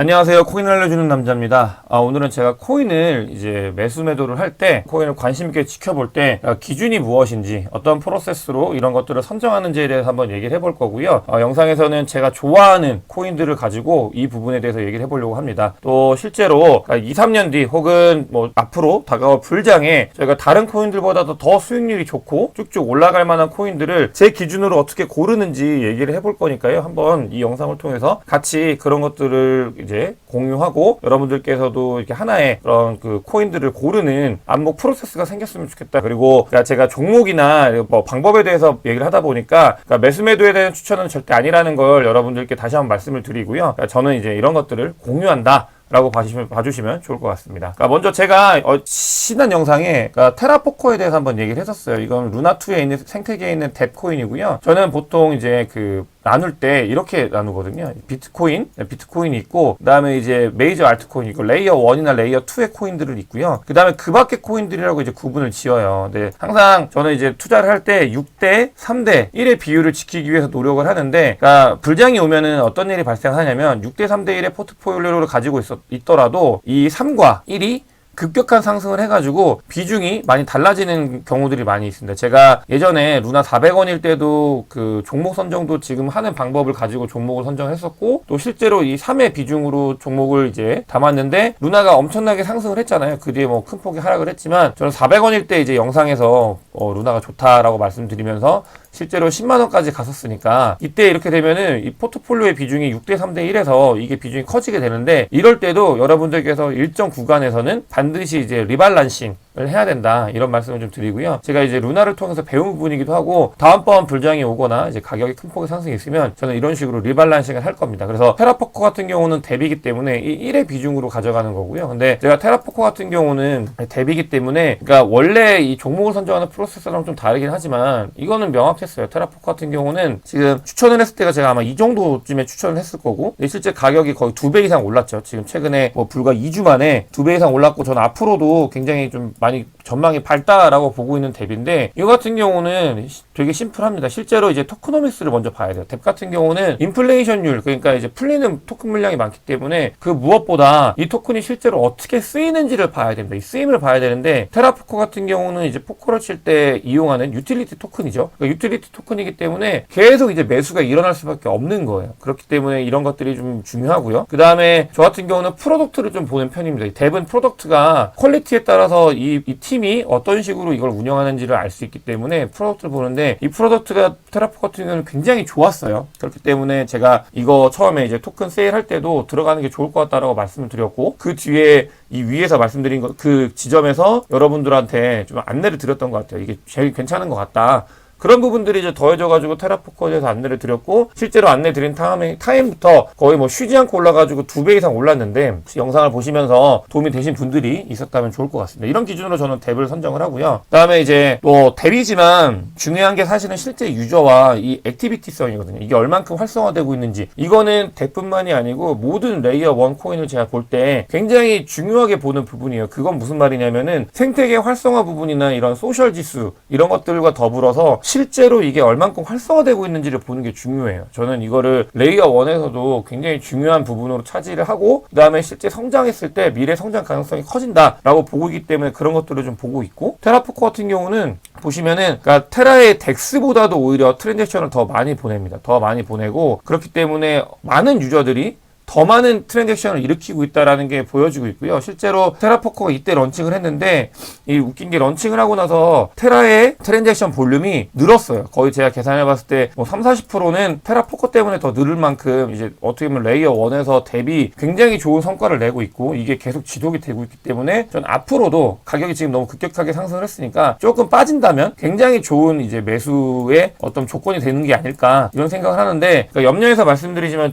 안녕하세요. 코인을 알려주는 남자입니다. 오늘은 제가 코인을 이제 매수 매도를 할 때 코인을 관심 있게 지켜볼 때 기준이 무엇인지 어떤 프로세스로 이런 것들을 선정하는지에 대해서 한번 얘기를 해볼 거고요. 영상에서는 제가 좋아하는 코인들을 가지고 이 부분에 대해서 얘기를 해보려고 합니다. 또 실제로 2, 3년 뒤 혹은 뭐 앞으로 다가올 불장에 저희가 다른 코인들보다도 더 수익률이 좋고 쭉쭉 올라갈 만한 코인들을 제 기준으로 어떻게 고르는지 얘기를 해볼 거니까요. 한번 이 영상을 통해서 같이 그런 것들을 이제 공유하고 여러분들께서도 이렇게 하나의 그런 그 코인들을 고르는 안목 프로세스가 생겼으면 좋겠다. 그리고 제가 종목이나 뭐 방법에 대해서 얘기를 하다 보니까 매수 매도에 대한 추천은 절대 아니라는 걸 여러분들께 다시 한번 말씀을 드리고요. 저는 이제 이런 것들을 공유한다 라고 봐주시면 좋을 것 같습니다. 먼저 제가 지난 영상에 테라포커에 대해서 한번 얘기를 했었어요. 이건 루나2에 있는 생태계에 있는 뎁코인이고요. 저는 보통 이제 나눌 때 이렇게 나누거든요. 비트코인이 있고, 그 다음에 이제 메이저 알트코인 있고, 레이어 1이나 레이어 2의 코인들을 있고요. 그 다음에 그 밖의 코인들이라고 이제 구분을 지어요. 근데 항상 저는 이제 투자를 할 때 6대 3대 1의 비율을 지키기 위해서 노력을 하는데, 불장이 오면은 어떤 일이 발생하냐면 6대 3대 1의 포트폴리오를 가지고 있더라도 이 3과 1이 급격한 상승을 해가지고 비중이 많이 달라지는 경우들이 많이 있습니다. 제가 예전에 루나 400원일 때도 그 종목 선정도 지금 하는 방법을 가지고 종목을 선정했었고, 또 실제로 이 3의 비중으로 종목을 이제 담았는데 루나가 엄청나게 상승을 했잖아요. 그 뒤에 뭐 큰 폭의 하락을 했지만 저는 400원일 때 이제 영상에서 루나가 좋다라고 말씀드리면서 실제로 10만원까지 갔었으니까, 이때 이렇게 되면은 이 포트폴리오의 비중이 6대 3대 1에서 이게 비중이 커지게 되는데, 이럴 때도 여러분들께서 일정 구간에서는 반드시 이제 리발란싱을 해야 된다, 이런 말씀을 좀 드리고요. 제가 이제 루나를 통해서 배운 부분이기도 하고, 다음번 불장이 오거나 이제 가격이 큰 폭의 상승이 있으면 저는 이런 식으로 리발란싱을 할 겁니다. 그래서 테라포커 같은 경우는 뎁이기 때문에 이 1의 비중으로 가져가는 거고요. 근데 제가 테라포커 같은 경우는 뎁이기 때문에, 그러니까 원래 이 종목을 선정하는 프로세스랑 좀 다르긴 하지만 이거는 명확했어요. 테라포커 같은 경우는 지금 추천을 했을 때가 제가 아마 이 정도쯤에 추천을 했을 거고, 실제 가격이 거의 2배 이상 올랐죠. 지금 최근에 뭐 불과 2주 만에 2배 이상 올랐고, 저는 앞으로도 굉장히 좀 많이 전망이 밝다라고 보고 있는 뎁인데, 이거 같은 경우는 되게 심플합니다. 실제로 이제 토크노믹스를 먼저 봐야 돼요. 뎁 같은 경우는 인플레이션율, 그러니까 이제 풀리는 토큰 물량이 많기 때문에 그 무엇보다 이 토큰이 실제로 어떻게 쓰이는지를 봐야 됩니다. 이 쓰임을 봐야 되는데, 테라포커 같은 경우는 이제 포커를 칠 때 이용하는 유틸리티 토큰이죠. 그러니까 유틸리티 토큰이기 때문에 계속 이제 매수가 일어날 수밖에 없는 거예요. 그렇기 때문에 이런 것들이 좀 중요하고요. 그 다음에 저 같은 경우는 프로덕트를 좀 보는 편입니다. 이 뎁은 프로덕트가 퀄리티에 따라서 이 팀이 어떤 식으로 이걸 운영하는지를 알 수 있기 때문에 프로덕트를 보는데, 이 프로덕트가 테라포커 같은 경우는 굉장히 좋았어요. 그렇기 때문에 제가 이거 처음에 이제 토큰 세일 할 때도 들어가는 게 좋을 것 같다라고 말씀을 드렸고, 그 뒤에 이 위에서 말씀드린 그 지점에서 여러분들한테 좀 안내를 드렸던 것 같아요. 이게 제일 괜찮은 것 같다. 그런 부분들이 이제 더해져가지고 테라포커에 대해서 안내를 드렸고, 실제로 안내 드린 타임부터 거의 뭐 쉬지 않고 올라가지고 2배 이상 올랐는데, 영상을 보시면서 도움이 되신 분들이 있었다면 좋을 것 같습니다. 이런 기준으로 저는 뎁을 선정을 하고요. 그 다음에 이제 또 뎁이지만 중요한 게 사실은 실제 유저와 이 액티비티성이거든요. 이게 얼만큼 활성화되고 있는지. 이거는 뎁뿐만이 아니고 모든 레이어 1 코인을 제가 볼 때 굉장히 중요하게 보는 부분이에요. 그건 무슨 말이냐면은 생태계 활성화 부분이나 이런 소셜 지수, 이런 것들과 더불어서 실제로 이게 얼만큼 활성화되고 있는지를 보는 게 중요해요. 저는 이거를 레이어 1에서도 굉장히 중요한 부분으로 차지를 하고, 그 다음에 실제 성장했을 때 미래 성장 가능성이 커진다라고 보고 있기 때문에 그런 것들을 좀 보고 있고, 테라포커 같은 경우는 보시면은 테라의 덱스보다도 오히려 트랜잭션을 더 많이 보냅니다. 더 많이 보내고, 그렇기 때문에 많은 유저들이 더 많은 트랜잭션을 일으키고 있다라는 게 보여지고 있고요. 실제로 테라포커가 이때 런칭을 했는데, 이 웃긴 게 런칭을 하고 나서 테라의 트랜잭션 볼륨이 늘었어요. 거의 제가 계산해 봤을 때 뭐 30-40%는 테라포커 때문에 더 늘을 만큼 이제 어떻게 보면 레이어 1에서 뎁이 굉장히 좋은 성과를 내고 있고, 이게 계속 지속이 되고 있기 때문에 전 앞으로도 가격이 지금 너무 급격하게 상승을 했으니까 조금 빠진다면 굉장히 좋은 이제 매수의 어떤 조건이 되는 게 아닐까, 이런 생각을 하는데, 그러니까 염려해서 말씀드리지만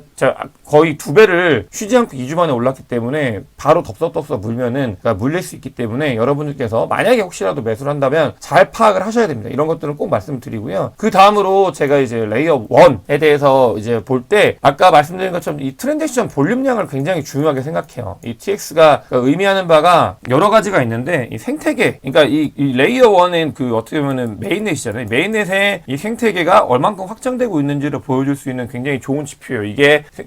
거의 2배 쉬지 않고 2주 만에 올랐기 때문에 바로 덥석덥석 물면은 물릴 수 있기 때문에, 여러분들께서 만약에 혹시라도 매수를 한다면 잘 파악을 하셔야 됩니다. 이런 것들은 꼭 말씀드리고요. 그 다음으로 제가 이제 레이어 1에 대해서 이제 볼 때, 아까 말씀드린 것처럼 이 트랜잭션 볼륨량을 굉장히 중요하게 생각해요. 이 TX가 의미하는 바가 여러 가지가 있는데, 이 생태계, 그러니까 이 레이어 1은 어떻게 보면은 메인넷이잖아요. 메인넷에 이 생태계가 얼만큼 확장되고 있는지를 보여줄 수 있는 굉장히 좋은 지표예요.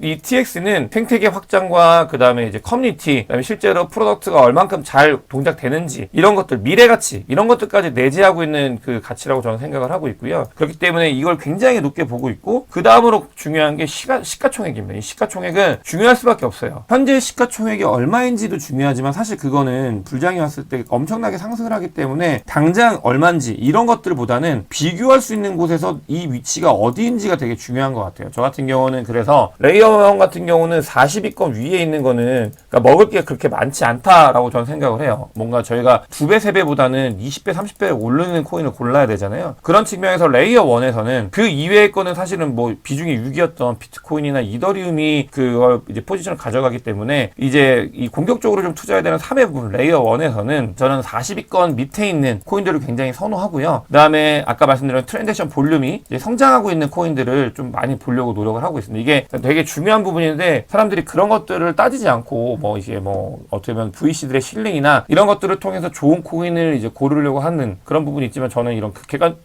이 TX는 생태계 확장과 그 다음에 이제 커뮤니티, 그다음에 실제로 프로덕트가 얼만큼 잘 동작되는지 이런 것들, 미래 가치 이런 것들까지 내재하고 있는 그 가치라고 저는 생각을 하고 있고요. 그렇기 때문에 이걸 굉장히 높게 보고 있고, 그 다음으로 중요한 게 시가총액입니다. 이 시가총액은 중요할 수밖에 없어요. 현재 시가총액이 얼마인지도 중요하지만 사실 그거는 불장이 왔을 때 엄청나게 상승을 하기 때문에 당장 얼마인지 이런 것들보다는 비교할 수 있는 곳에서 이 위치가 어디인지가 되게 중요한 것 같아요. 저 같은 경우는 그래서 레이어 1 같은 경우는 40위권 위에 있는 거는 그러니까 먹을 게 그렇게 많지 않다라고 저는 생각을 해요. 뭔가 저희가 2배, 3배보다는 20배, 30배 오르는 코인을 골라야 되잖아요. 그런 측면에서 레이어 1에서는 그 이외의 거는 사실은 뭐 비중이 6이었던 비트코인이나 이더리움이 그걸 이제 포지션을 가져가기 때문에 이제 이 공격적으로 좀 투자해야 되는 3회 부분 레이어 1에서는 저는 40위권 밑에 있는 코인들을 굉장히 선호하고요. 그 다음에 아까 말씀드린 트랜잭션 볼륨이 이제 성장하고 있는 코인들을 좀 많이 보려고 노력을 하고 있습니다. 이게 되게 중요한 부분인데 사람들이 그런 것들을 따지지 않고 뭐 이게 뭐 어떻게 보면 VC들의 실링이나 이런 것들을 통해서 좋은 코인을 이제 고르려고 하는 그런 부분이 있지만 저는 이런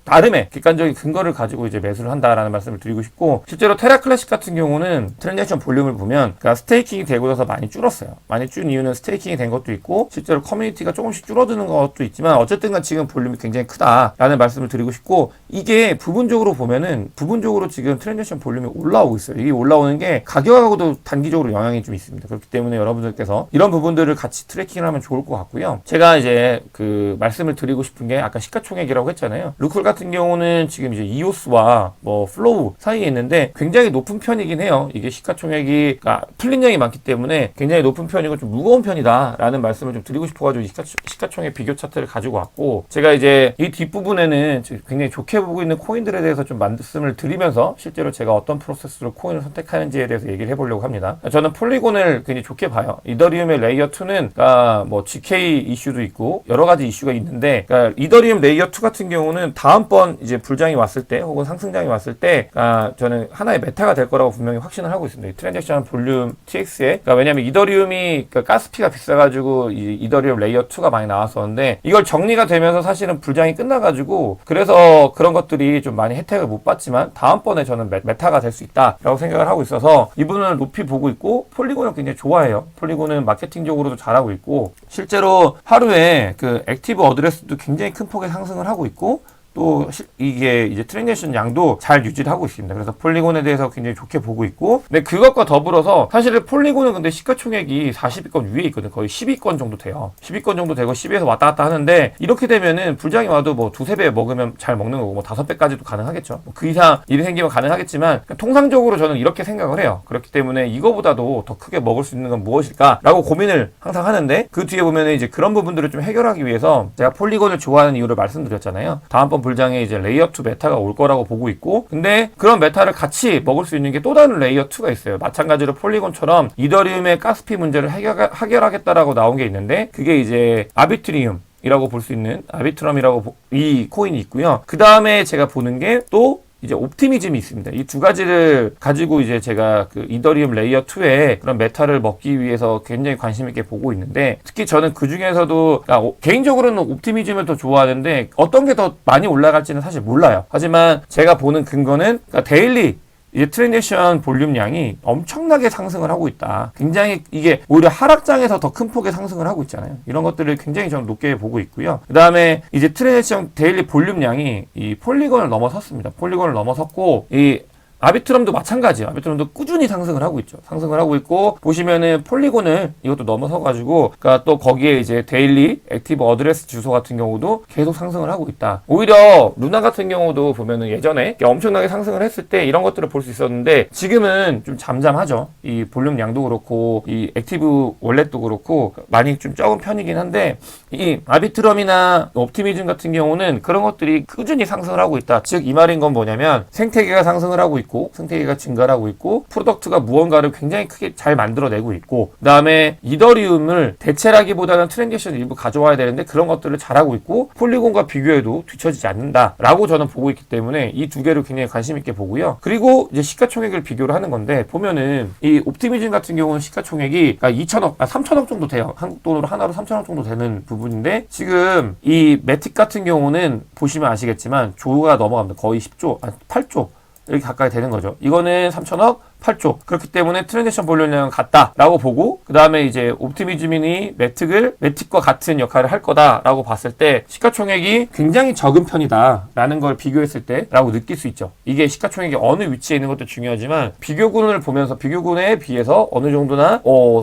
나름의 객관적인 근거를 가지고 이제 매수를 한다라는 말씀을 드리고 싶고, 실제로 테라 클래식 같은 경우는 트랜잭션 볼륨을 보면 그러니까 스테이킹이 되고 나서 많이 줄었어요. 많이 준 이유는 스테이킹이 된 것도 있고 실제로 커뮤니티가 조금씩 줄어드는 것도 있지만 어쨌든 간 지금 볼륨이 굉장히 크다라는 말씀을 드리고 싶고, 이게 부분적으로 보면은 부분적으로 지금 트랜잭션 볼륨이 올라오고 있어요. 이게 올라오는 게 가격하고도 단기적으로 영향이 좀 있습니다. 그렇기 때문에 여러분들께서 이런 부분들을 같이 트래킹을 하면 좋을 것 같고요. 제가 이제 그 말씀을 드리고 싶은 게 아까 시가총액이라고 했잖아요. 루클 같은 경우는 지금 이제 이오스와 뭐 플로우 사이에 있는데 굉장히 높은 편이긴 해요. 이게 시가총액이 그러니까 풀린량이 많기 때문에 굉장히 높은 편이고 좀 무거운 편이다라는 말씀을 좀 드리고 싶어가지고 시가총액 비교 차트를 가지고 왔고, 제가 이제 이 뒷부분에는 굉장히 좋게 보고 있는 코인들에 대해서 좀 말씀을 드리면서 실제로 제가 어떤 프로세스로 코인을 선택하는지에 대해서 얘기를 해보려고 합니다. 저는 폴리곤을 굉장히 좋게 봐요. 이더리움의 레이어 2는 그러니까 뭐 GK 이슈도 있고 여러 가지 이슈가 있는데, 그러니까 이더리움 레이어 2 같은 경우는 다음번 이제 불장이 왔을 때 혹은 상승장이 왔을 때 저는 하나의 메타가 될 거라고 분명히 확신을 하고 있습니다. 이 트랜잭션 볼륨 TX에. 그러니까 왜냐면 이더리움이 그러니까 가스피가 비싸가지고 이더리움 레이어 2가 많이 나왔었는데 이걸 정리가 되면서 사실은 불장이 끝나가지고 그래서 그런 것들이 좀 많이 혜택을 못 받지만 다음번에 저는 메타가 될 수 있다라고 생각을 하고 있어서 이분을 높이 보고 있고, 폴리곤을 굉장히 좋아해요. 폴리곤은 마케팅적으로도 잘하고 있고 실제로 하루에 그 액티브 어드레스도 굉장히 큰 폭의 상승을 하고 있고 또 이게 이제 트랜잭션 양도 잘 유지를 하고 있습니다. 그래서 폴리곤에 대해서 굉장히 좋게 보고 있고, 근데 그것과 더불어서 사실은 폴리곤은 근데 시가총액이 40위권 위에 있거든요. 거의 10위권 정도 돼요. 10위권 정도 되고 10에서 왔다 갔다 하는데 이렇게 되면은 불장이 와도 뭐 2-3배 먹으면 잘 먹는 거고 뭐 5배까지도 가능하겠죠. 뭐 그 이상 일이 생기면 가능하겠지만 통상적으로 저는 이렇게 생각을 해요. 그렇기 때문에 이거보다도 더 크게 먹을 수 있는 건 무엇일까라고 고민을 항상 하는데, 그 뒤에 보면은 이제 그런 부분들을 좀 해결하기 위해서 제가 폴리곤을 좋아하는 이유를 말씀드렸잖아요. 다음번 불장에 이제 레이어 2 메타가 올 거라고 보고 있고, 근데 그런 메타를 같이 먹을 수 있는 게 또 다른 레이어 2가 있어요. 마찬가지로 폴리곤처럼 이더리움의 가스피 문제를 해결하겠다라고 나온 게 있는데 그게 이제 아비트리움 이라고 볼 수 있는 아비트럼이라고 이 코인이 있고요. 그 다음에 제가 보는 게 또 이제 옵티미즘이 있습니다. 이 두 가지를 가지고 이제 제가 그 이더리움 레이어 2의 그런 메타를 먹기 위해서 굉장히 관심 있게 보고 있는데, 특히 저는 그 중에서도 개인적으로는 옵티미즘을 더 좋아하는데 어떤 게 더 많이 올라갈지는 사실 몰라요. 하지만 제가 보는 근거는 그러니까 데일리 이제 트랜잭션 볼륨량이 엄청나게 상승을 하고 있다. 굉장히 이게 오히려 하락장에서 더 큰 폭의 상승을 하고 있잖아요. 이런 것들을 굉장히 저는 높게 보고 있고요. 그 다음에 이제 트랜잭션 데일리 볼륨량이 이 폴리곤을 넘어섰습니다. 폴리곤을 넘어섰고 이 아비트럼도 마찬가지예요. 아비트럼도 꾸준히 상승을 하고 있죠. 상승을 하고 있고 보시면은 폴리곤을 이것도 넘어서가지고 그러니까 또 거기에 이제 데일리 액티브 어드레스 주소 같은 경우도 계속 상승을 하고 있다. 오히려 루나 같은 경우도 보면은 예전에 엄청나게 상승을 했을 때 이런 것들을 볼 수 있었는데 지금은 좀 잠잠하죠. 이 볼륨 양도 그렇고 이 액티브 월렛도 그렇고 많이 좀 적은 편이긴 한데 이 아비트럼이나 옵티미즘 같은 경우는 그런 것들이 꾸준히 상승을 하고 있다. 즉 이 말인 건 뭐냐면 생태계가 상승을 하고 있고 생태계가 증가를 하고 있고 프로덕트가 무언가를 굉장히 크게 잘 만들어내고 있고, 그 다음에 이더리움을 대체라기보다는 트랜잭션 일부 가져와야 되는데 그런 것들을 잘하고 있고 폴리곤과 비교해도 뒤처지지 않는다라고 저는 보고 있기 때문에 이 두 개를 굉장히 관심 있게 보고요. 그리고 이제 시가총액을 비교를 하는 건데 보면은 이 옵티미즘 같은 경우는 시가총액이 2천억, 3천억 정도 돼요. 한국 돈으로 하나로 3천억 정도 되는 부분인데 지금 이 매틱 같은 경우는 보시면 아시겠지만 조가 넘어갑니다. 거의 10조, 8조 이렇게 가까이 되는 거죠. 이거는 3천억, 8조. 그렇기 때문에 트랜잭션 볼륨량은 같다라고 보고, 그 다음에 이제 옵티미즘이 매틱과 같은 역할을 할 거다라고 봤을 때 시가총액이 굉장히 적은 편이다라는 걸 비교했을 때라고 느낄 수 있죠. 이게 시가총액이 어느 위치에 있는 것도 중요하지만 비교군을 보면서 비교군에 비해서 어느 정도나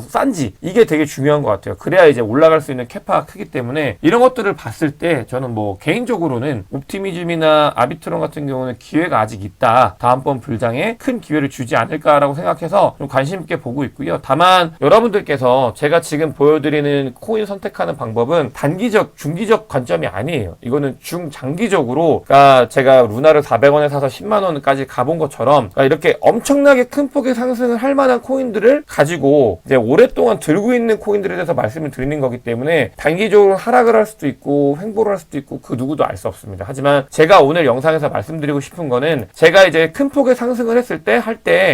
싼지, 이게 되게 중요한 것 같아요. 그래야 이제 올라갈 수 있는 캐파가 크기 때문에 이런 것들을 봤을 때 저는 뭐 개인적으로는 옵티미즘이나 아비트론 같은 경우는 기회가 아직 있다. 다음번 불장에 큰 기회를 주지 않을까라고 생각해서 좀 관심 있게 보고 있고요. 다만 여러분들께서 제가 지금 보여드리는 코인 선택하는 방법은 단기적, 중기적 관점이 아니에요. 이거는 중장기적으로, 그러니까 제가 루나를 400원에 사서 10만 원까지 가본 것처럼, 그러니까 이렇게 엄청나게 큰 폭의 상승을 할 만한 코인들을 가지고 이제 오랫동안 들고 있는 코인들에 대해서 말씀을 드리는 거기 때문에 단기적으로 하락을 할 수도 있고 횡보를 할 수도 있고 그 누구도 알 수 없습니다. 하지만 제가 오늘 영상에서 말씀드리고 싶은 거는, 제가 이제 큰 폭의 상승을 했을 때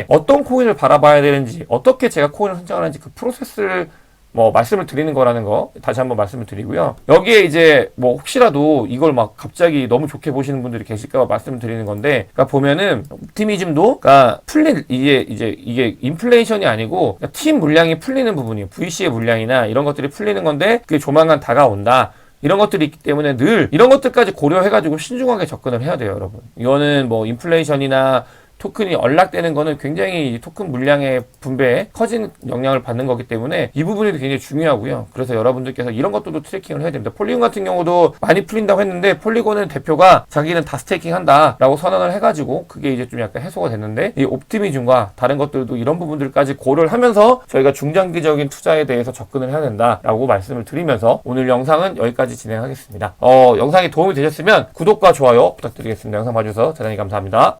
어떤 코인을 바라봐야 되는지, 어떻게 제가 코인을 선정하는지 그 프로세스를 말씀을 드리는 거라는 거 다시 한번 말씀을 드리고요. 여기에 이제 혹시라도 이걸 막 갑자기 너무 좋게 보시는 분들이 계실까 봐 말씀을 드리는 건데, 그러니까 보면은 옵티미즘도 그러니까 이게 인플레이션이 아니고 그러니까 팀 물량이 풀리는 부분이에요. VC의 물량이나 이런 것들이 풀리는 건데 그게 조만간 다가온다. 이런 것들이 있기 때문에 늘 이런 것들까지 고려해가지고 신중하게 접근을 해야 돼요, 여러분. 이거는 인플레이션이나 토큰이 언락되는 거는 굉장히 토큰 물량의 분배에 커진 영향을 받는 거기 때문에 이 부분이 굉장히 중요하고요. 그래서 여러분들께서 이런 것들도 트래킹을 해야 됩니다. 폴리곤 같은 경우도 많이 풀린다고 했는데, 폴리곤은 대표가 자기는 다 스테이킹 한다라고 선언을 해가지고 그게 이제 좀 약간 해소가 됐는데, 이 옵티미즘과 다른 것들도 이런 부분들까지 고려를 하면서 저희가 중장기적인 투자에 대해서 접근을 해야 된다라고 말씀을 드리면서 오늘 영상은 여기까지 진행하겠습니다. 영상이 도움이 되셨으면 구독과 좋아요 부탁드리겠습니다. 영상 봐주셔서 대단히 감사합니다.